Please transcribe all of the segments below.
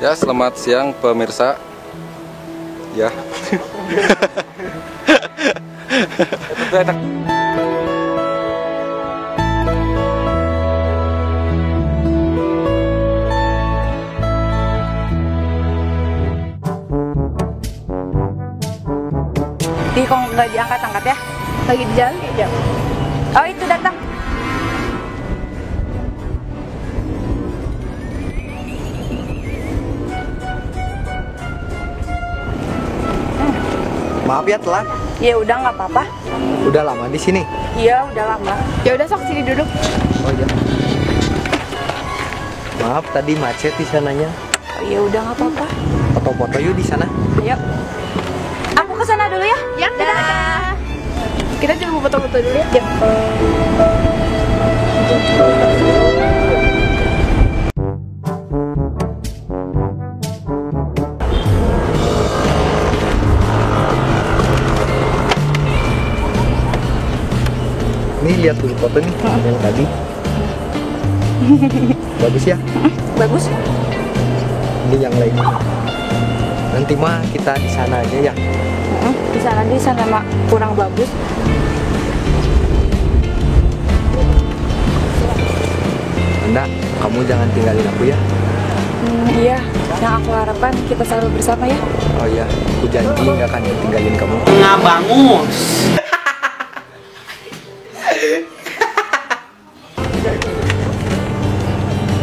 Ya, selamat siang pemirsa. Ya. Di kok nggak diangkat-angkat ya? Lagi di jalan ya, Jam? Oh, itu datang. Maaf ya telat. Ya udah nggak apa-apa. Udah lama di sini. Iya udah lama. Ya udah, sok sini duduk. Oh iya. Maaf tadi macet di sananya. Oh, ya udah nggak apa-apa. Foto-foto yuk di sana. Ayo. Aku ke sana dulu ya. Ya, dadah. Kita juga mau foto-foto dulu ya, Jam. Nih lihat dulu foto nih yang tadi. Bagus ya? Bagus. Ini yang lainnya. Nanti mah kita di sana aja ya. Di sana mak kurang bagus. Bunda, kamu jangan tinggalin aku ya. Iya. Yang aku harapkan kita selalu bersama ya. Oh iya, aku janji nggak akan tinggalin kamu. Nggak bangun.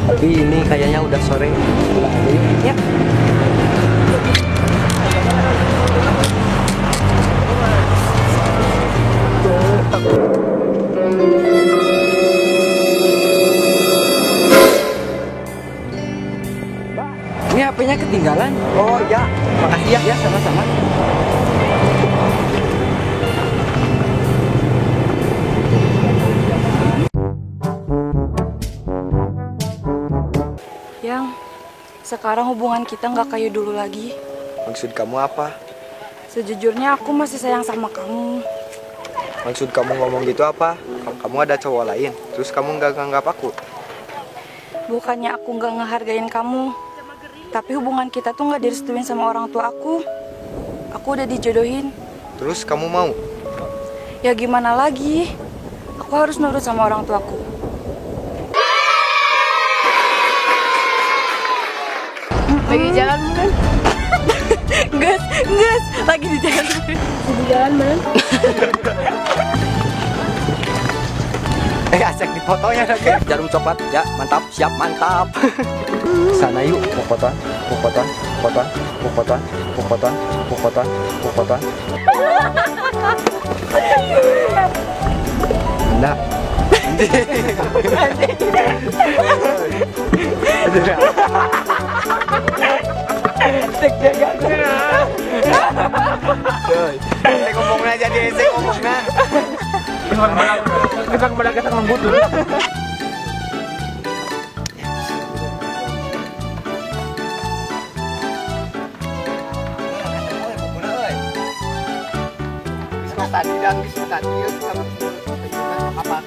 Tapi ini kayaknya udah sore. Pulang aja yuk. Yap. Ini HP-nya ketinggalan. Oh ya, makasih ya. Ya sama-sama. Yang sekarang hubungan kita nggak kayak dulu lagi. Maksud kamu apa? Sejujurnya aku masih sayang sama kamu. Maksud kamu ngomong gitu apa? Kamu ada cowok lain, terus kamu nggak nganggap aku? Bukannya aku nggak ngehargain kamu, tapi hubungan kita tuh nggak direstuin sama orang tua aku. Aku udah dijodohin. Terus kamu mau? Ya gimana lagi? Aku harus nurut sama orang tuaku. Lagi di jalan kan? Gus, lagi di jalan. Di jalan mana? Asik di fotonya lagi. Jarum coklat, ya mantap, siap mantap. Sana yuk, mau fotoan, mau fotoan, fotoan, mau fotoan, mau fotoan, mau fotoan, mau fotoan. Enggak. Saya ngomongnya jadi saya ngomongnya. Kita lembut dulu. Tadi dan tadi apa